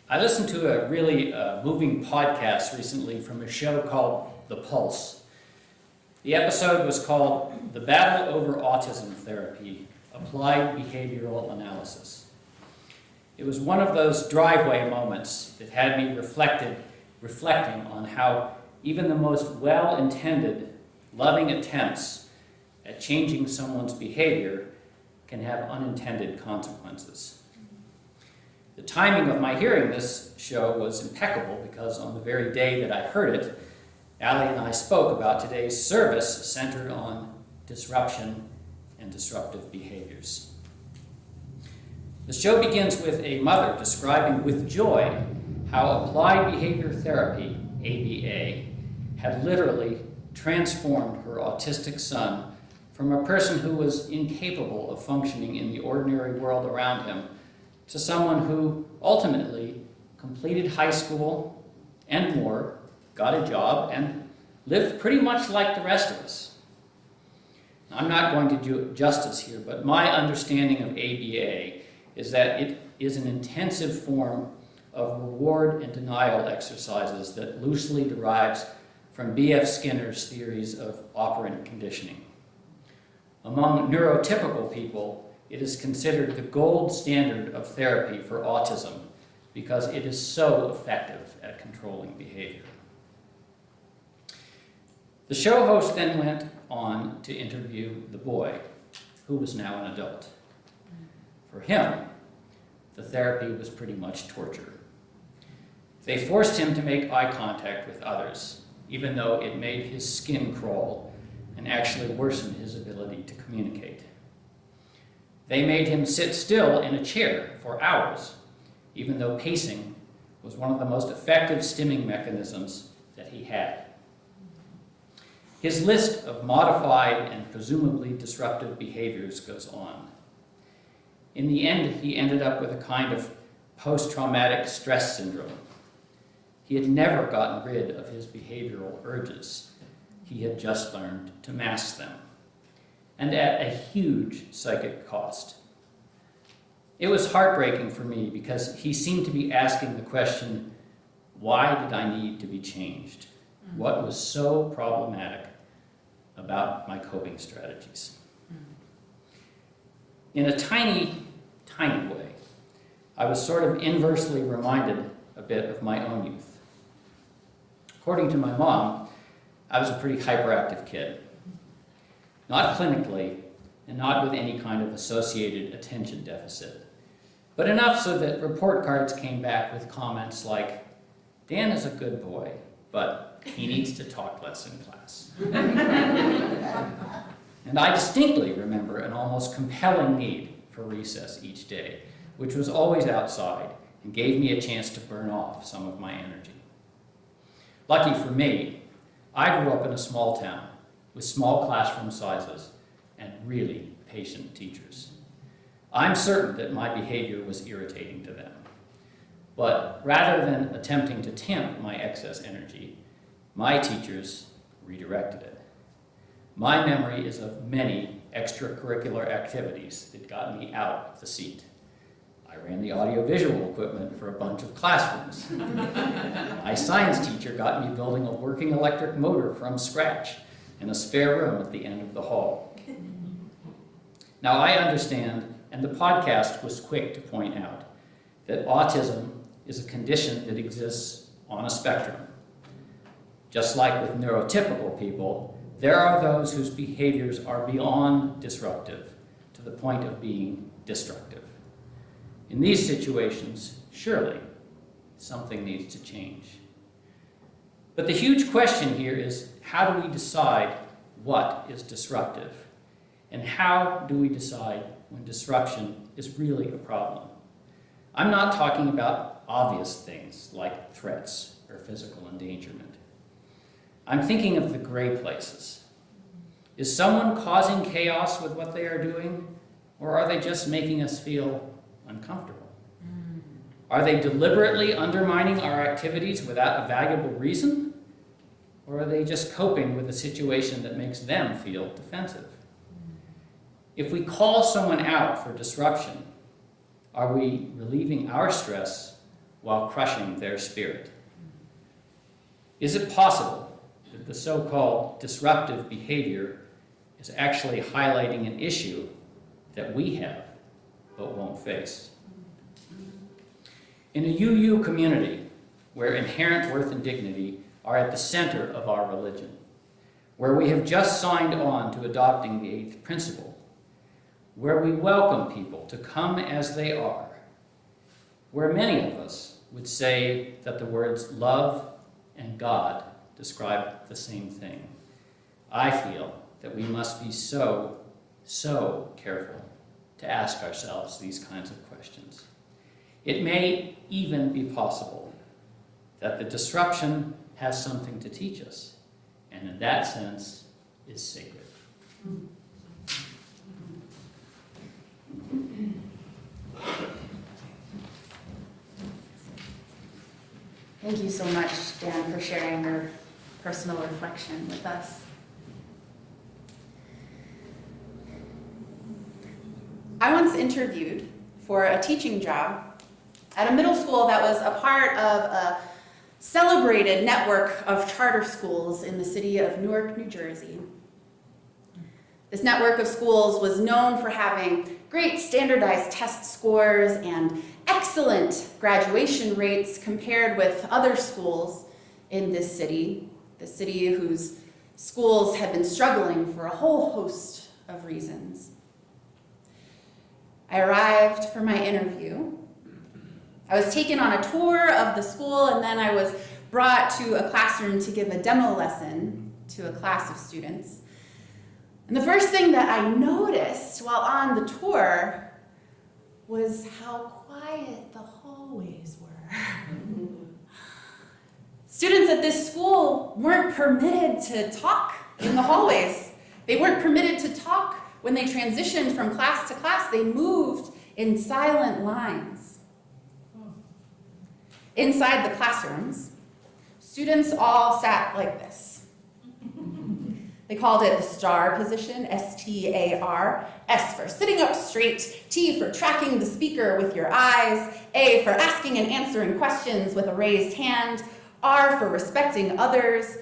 I listened to a really moving podcast recently from a show called The Pulse. The episode was called The Battle Over Autism Therapy, Applied Behavioral Analysis. It was one of those driveway moments that had me reflecting on how even the most well-intended, loving attempts at changing someone's behavior can have unintended consequences. The timing of my hearing this show was impeccable because on the very day that I heard it, Allie and I spoke about today's service centered on disruption and disruptive behaviors. The show begins with a mother describing with joy how applied behavior therapy, ABA, had literally transformed her autistic son from a person who was incapable of functioning in the ordinary world around him to someone who ultimately completed high school and more, got a job, and lived pretty much like the rest of us. I'm not going to do it justice here, but my understanding of ABA is that it is an intensive form of reward and denial exercises that loosely derives from B.F. Skinner's theories of operant conditioning. Among neurotypical people, it is considered the gold standard of therapy for autism because it is so effective at controlling behavior. The show host then went on to interview the boy, who was now an adult. For him, the therapy was pretty much torture. They forced him to make eye contact with others, even though it made his skin crawl and actually worsened his ability to communicate. They made him sit still in a chair for hours, even though pacing was one of the most effective stimming mechanisms that he had. His list of modified and presumably disruptive behaviors goes on. In the end, he ended up with a kind of post-traumatic stress syndrome. He had never gotten rid of his behavioral urges. He had just learned to mask them, and at a huge psychic cost. It was heartbreaking for me because he seemed to be asking the question, why did I need to be changed? What was so problematic about my coping strategies? In a tiny, tiny way, I was sort of inversely reminded a bit of my own youth. According to my mom, I was a pretty hyperactive kid. Not clinically, and not with any kind of associated attention deficit, but enough so that report cards came back with comments like, Dan is a good boy, but he needs to talk less in class. And I distinctly remember an almost compelling need for recess each day, which was always outside and gave me a chance to burn off some of my energy. Lucky for me, I grew up in a small town with small classroom sizes and really patient teachers. I'm certain that my behavior was irritating to them. But rather than attempting to tamp my excess energy, my teachers redirected it. My memory is of many extracurricular activities that got me out of the seat. I ran the audiovisual equipment for a bunch of classrooms. My science teacher got me building a working electric motor from scratch in a spare room at the end of the hall. Now I understand, and the podcast was quick to point out, that autism is a condition that exists on a spectrum. Just like with neurotypical people, there are those whose behaviors are beyond disruptive to the point of being destructive. In these situations, surely, something needs to change. But the huge question here is, how do we decide what is disruptive? And how do we decide when disruption is really a problem? I'm not talking about obvious things like threats or physical endangerment. I'm thinking of the gray places. Is someone causing chaos with what they are doing, or are they just making us feel uncomfortable? Are they deliberately undermining our activities without a valuable reason? Or are they just coping with a situation that makes them feel defensive? If we call someone out for disruption, are we relieving our stress while crushing their spirit? Is it possible that the so-called disruptive behavior is actually highlighting an issue that we have but won't face? In a UU community where inherent worth and dignity are at the center of our religion, where we have just signed on to adopting the 8th principle, where we welcome people to come as they are, where many of us would say that the words love and God describe the same thing, I feel that we must be so careful to ask ourselves these kinds of questions. It may even be possible that the disruption has something to teach us, and in that sense is sacred. Thank you so much, Dan, for sharing your personal reflection with us. I once interviewed for a teaching job at a middle school that was a part of a celebrated network of charter schools in the city of Newark, New Jersey. This network of schools was known for having great standardized test scores and excellent graduation rates compared with other schools in this city, the city whose schools had been struggling for a whole host of reasons. I arrived for my interview. I was taken on a tour of the school, and then I was brought to a classroom to give a demo lesson to a class of students. And the first thing that I noticed while on the tour was how quiet the hallways were. Students at this school weren't permitted to talk in the hallways. They weren't permitted to talk when they transitioned from class to class. They moved in silent lines. Inside the classrooms, students all sat like this. They called it the STAR position, S-T-A-R. S for sitting up straight, T for tracking the speaker with your eyes, A for asking and answering questions with a raised hand, R for respecting others,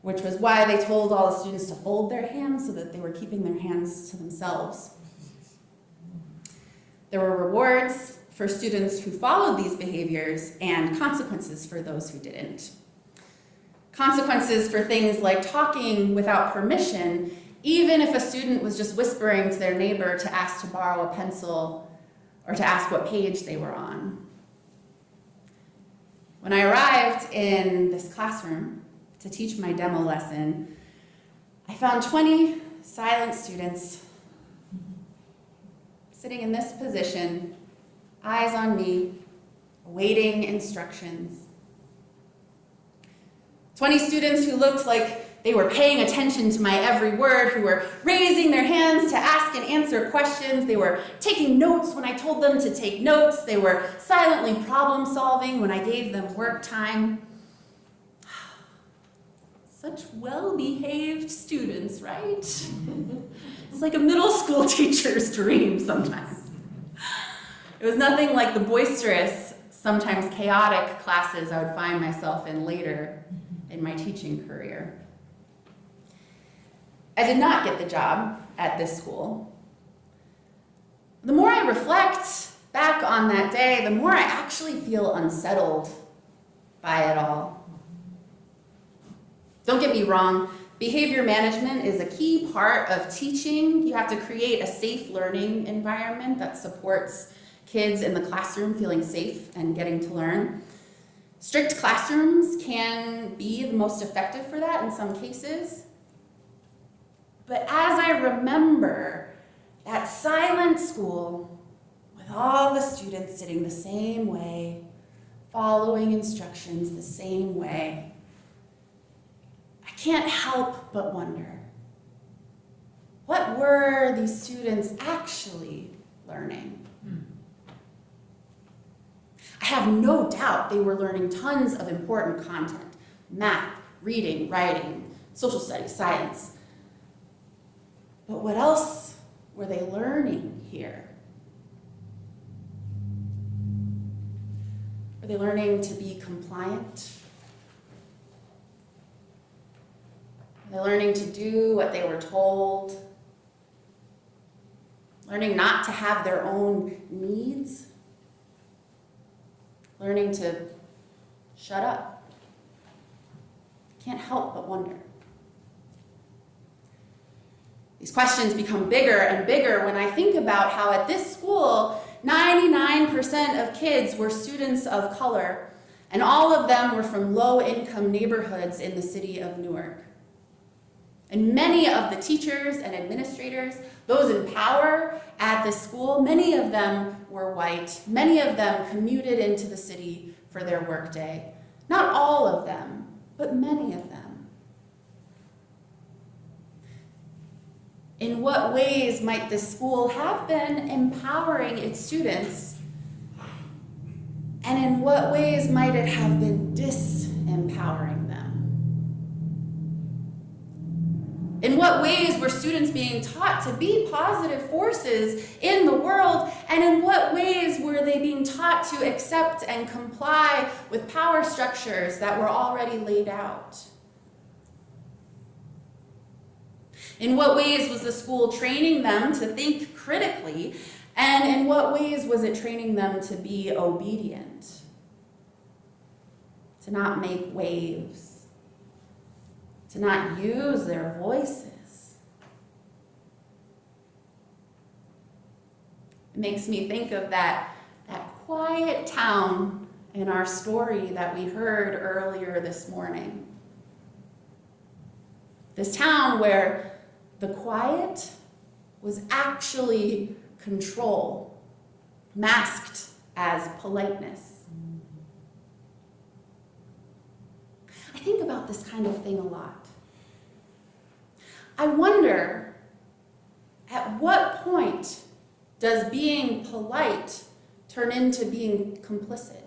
which was why they told all the students to fold their hands so that they were keeping their hands to themselves. There were rewards for students who followed these behaviors and consequences for those who didn't. Consequences for things like talking without permission, even if a student was just whispering to their neighbor to ask to borrow a pencil or to ask what page they were on. When I arrived in this classroom to teach my demo lesson, I found 20 silent students sitting in this position, eyes on me, awaiting instructions. 20 students who looked like they were paying attention to my every word, who were raising their hands to ask and answer questions. They were taking notes when I told them to take notes. They were silently problem solving when I gave them work time. Such well-behaved students, right? It's like a middle school teacher's dream sometimes. It was nothing like the boisterous, sometimes chaotic classes I would find myself in later in my teaching career. I did not get the job at this school. The more I reflect back on that day, the more I actually feel unsettled by it all. Don't get me wrong, behavior management is a key part of teaching. You have to create a safe learning environment that supports kids in the classroom feeling safe and getting to learn. Strict classrooms can be the most effective for that in some cases. But as I remember that silent school with all the students sitting the same way, following instructions the same way, I can't help but wonder, what were these students actually learning? I have no doubt they were learning tons of important content: math, reading, writing, social studies, science. But what else were they learning here? For Are they learning to be compliant? Are they learning to do what they were told? Learning not to have their own needs? Learning to shut up? Can't help but wonder. These questions become bigger and bigger when I think about how at this school, 99% of kids were students of color, and all of them were from low-income neighborhoods in the city of Newark. And many of the teachers and administrators, those in power at this school, many of them were white. Many of them commuted into the city for their workday. Not all of them, but many of them. In what ways might this school have been empowering its students? And in what ways might it have been disempowering them? In what ways were students being taught to be positive forces in the world? And in what ways were they being taught to accept and comply with power structures that were already laid out? In what ways was the school training them to think critically? And in what ways was it training them to be obedient? To not make waves? To not use their voices? It makes me think of that quiet town in our story that we heard earlier this morning. This town where the quiet was actually control, masked as politeness. I think about this kind of thing a lot. I wonder, at what point does being polite turn into being complicit?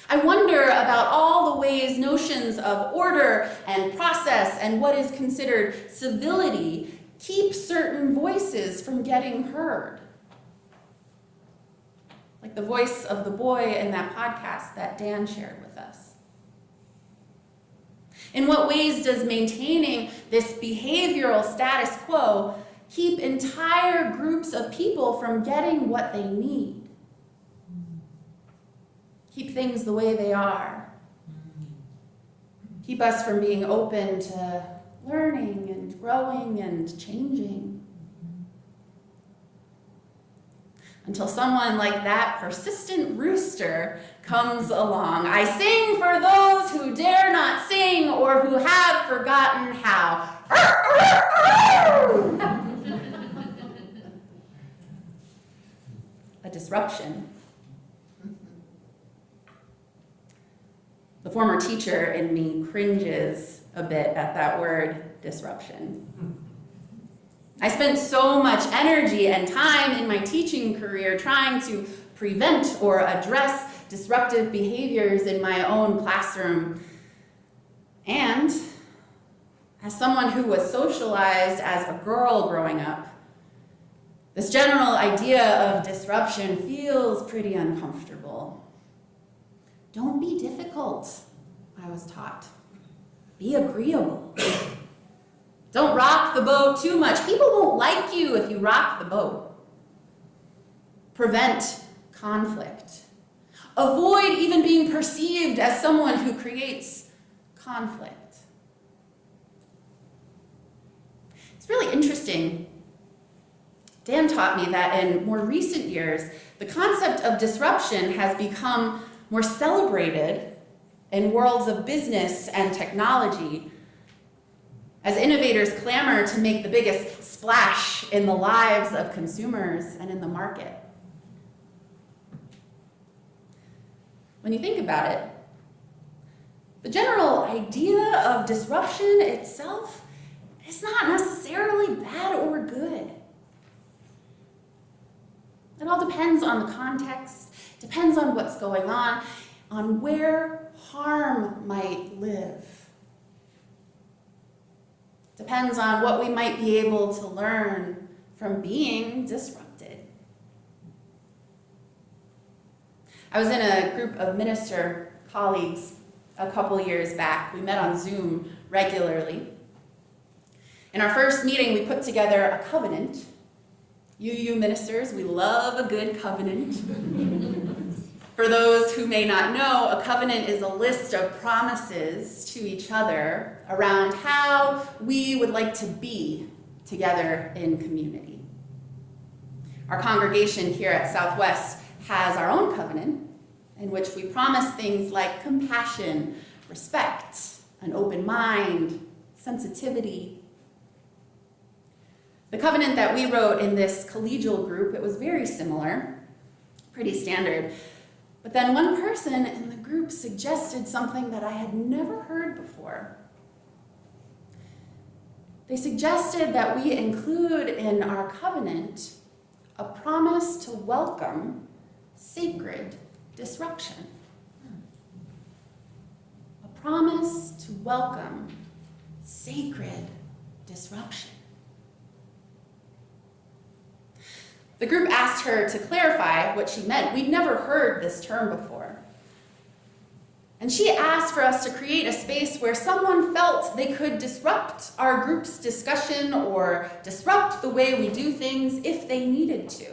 I wonder about all the ways notions of order and process and what is considered civility keep certain voices from getting heard. Like the voice of the boy in that podcast that Dan shared with us. In what ways does maintaining this behavioral status quo keep entire groups of people from getting what they need? Keep things the way they are. Keep us from being open to learning and growing and changing. Until someone like that persistent rooster comes along. I sing for those who dare not sing or who have forgotten how. A disruption. The former teacher in me cringes a bit at that word, disruption. I spent so much energy and time in my teaching career trying to prevent or address disruptive behaviors in my own classroom. And as someone who was socialized as a girl growing up, this general idea of disruption feels pretty uncomfortable. Don't be difficult, I was taught. Be agreeable. Don't rock the boat too much. People won't like you if you rock the boat. Prevent conflict. Avoid even being perceived as someone who creates conflict. It's really interesting. Dan taught me that in more recent years, the concept of disruption has become more celebrated in worlds of business and technology as innovators clamor to make the biggest splash in the lives of consumers and in the market. When you think about it, the general idea of disruption itself is not necessarily bad or good. It all depends on the context, depends on what's going on where harm might live. Depends on what we might be able to learn from being disrupted. I was in a group of minister colleagues a couple years back. We met on Zoom regularly. In our first meeting, we put together a covenant. You ministers, we love a good covenant. For those who may not know, a covenant is a list of promises to each other around how we would like to be together in community. Our congregation here at Southwest has our own covenant in which we promise things like compassion, respect, an open mind, sensitivity. The covenant that we wrote in this collegial group, it was very similar, pretty standard. But then one person in the group suggested something that I had never heard before. They suggested that we include in our covenant a promise to welcome sacred disruption. A promise to welcome sacred disruption. The group asked her to clarify what she meant. We'd never heard this term before. And she asked for us to create a space where someone felt they could disrupt our group's discussion or disrupt the way we do things if they needed to.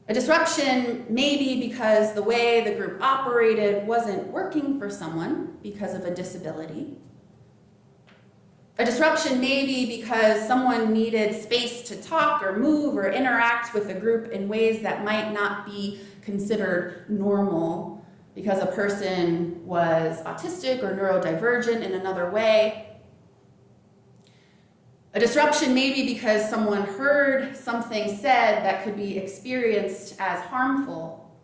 A disruption maybe because the way the group operated wasn't working for someone because of a disability. A disruption maybe because someone needed space to talk or move or interact with the group in ways that might not be considered normal because a person was autistic or neurodivergent in another way. A disruption maybe because someone heard something said that could be experienced as harmful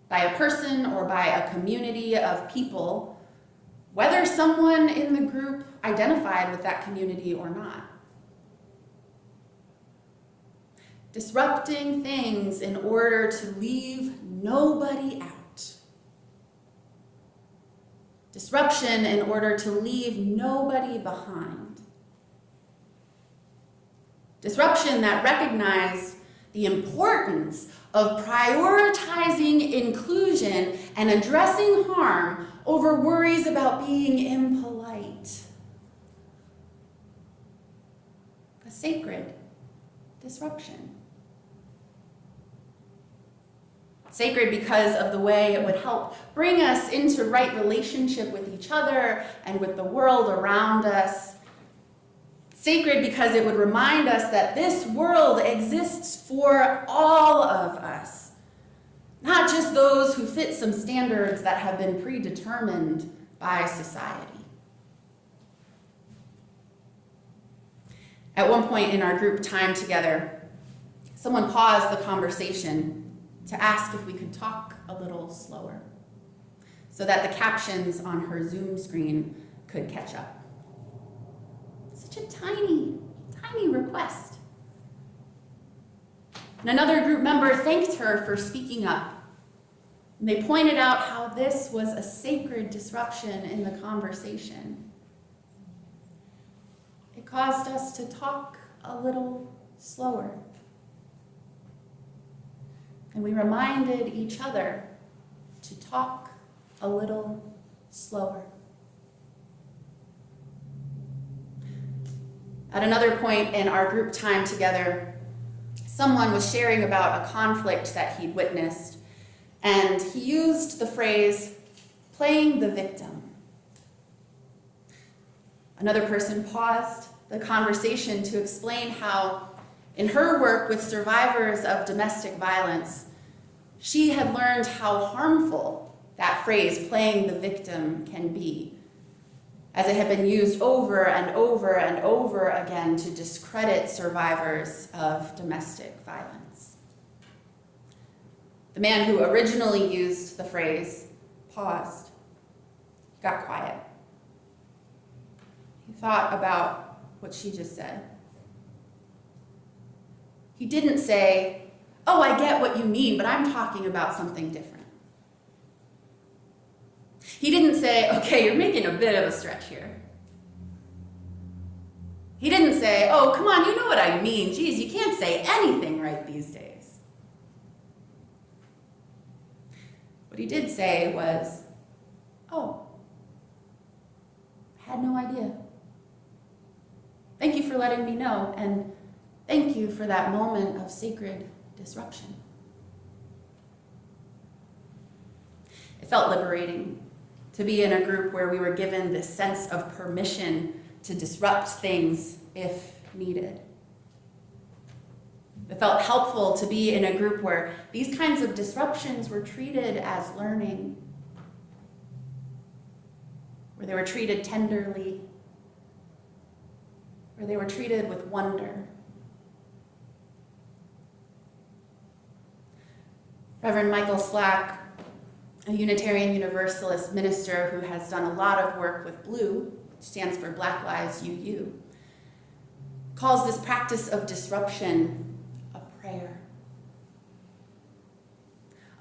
by a person or by a community of people, whether someone in the group identified with that community or not. Disrupting things in order to leave nobody out. Disruption in order to leave nobody behind. Disruption that recognized the importance of prioritizing inclusion and addressing harm over worries about being impolite. A sacred disruption. Sacred because of the way it would help bring us into right relationship with each other and with the world around us. Sacred because it would remind us that this world exists for all of us, not just those who fit some standards that have been predetermined by society. At one point in our group time together, someone paused the conversation to ask if we could talk a little slower so that the captions on her Zoom screen could catch up. Such a tiny, tiny request. And another group member thanked her for speaking up. And they pointed out how this was a sacred disruption in the conversation. It caused us to talk a little slower. And we reminded each other to talk a little slower. At another point in our group time together, someone was sharing about a conflict that he'd witnessed, and he used the phrase, playing the victim. Another person paused the conversation to explain how, in her work with survivors of domestic violence, she had learned how harmful that phrase, playing the victim, can be, as it had been used over and over and over again to discredit survivors of domestic violence. The man who originally used the phrase paused, got quiet. He thought about what she just said. He didn't say, "Oh, I get what you mean, but I'm talking about something different." He didn't say, "Okay, you're making a bit of a stretch here." He didn't say, "Oh, come on, you know what I mean. Geez, you can't say anything right these days." What he did say was, "Oh, I had no idea. Thank you for letting me know, and thank you for that moment of sacred disruption." It felt liberating to be in a group where we were given this sense of permission to disrupt things if needed. It felt helpful to be in a group where these kinds of disruptions were treated as learning, where they were treated tenderly, where they were treated with wonder. Reverend Michael Slack, a Unitarian Universalist minister who has done a lot of work with BLUE, which stands for Black Lives UU, calls this practice of disruption a prayer.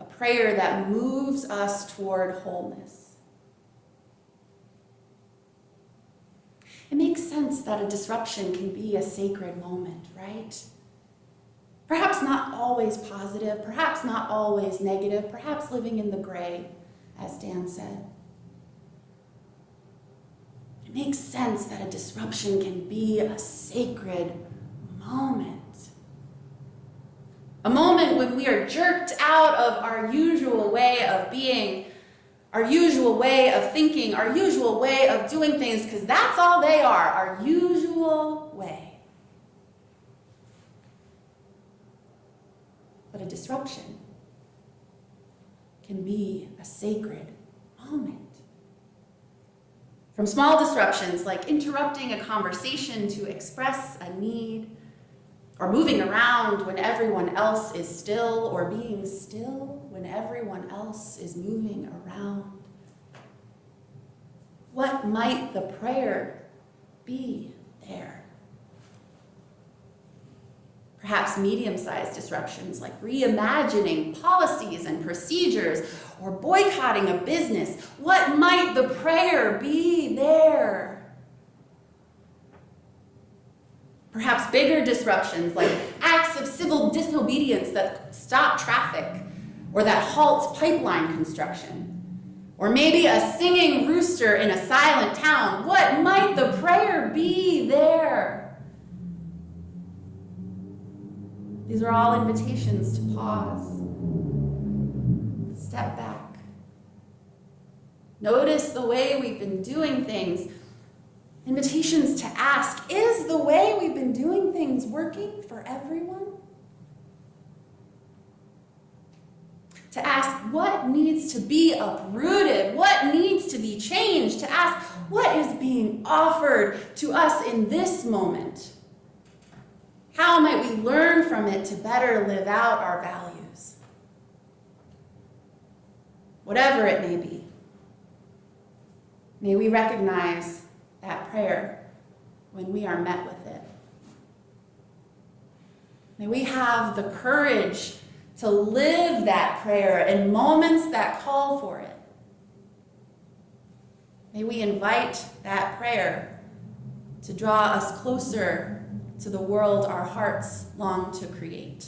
A prayer that moves us toward wholeness. It makes sense that a disruption can be a sacred moment, right? Perhaps not always positive, perhaps not always negative, perhaps living in the gray, as Dan said. It makes sense that a disruption can be a sacred moment. A moment when we are jerked out of our usual way of being, our usual way of thinking, our usual way of doing things, because that's all they are, our usual way. But a disruption can be a sacred moment. From small disruptions like interrupting a conversation to express a need, or moving around when everyone else is still, or being still when everyone else is moving around. What might the prayer be there? Perhaps medium-sized disruptions like reimagining policies and procedures or boycotting a business. What might the prayer be there? Perhaps bigger disruptions like acts of civil disobedience that stop traffic or that halt pipeline construction. Or maybe a singing rooster in a silent town. What might the prayer be there? These are all invitations to pause, step back. Notice the way we've been doing things. Invitations to ask, is the way we've been doing things working for everyone? To ask what needs to be uprooted, what needs to be changed, to ask what is being offered to us in this moment. How might we learn from it to better live out our values? Whatever it may be, may we recognize that prayer when we are met with it. May we have the courage to live that prayer in moments that call for it. May we invite that prayer to draw us closer to the world our hearts long to create.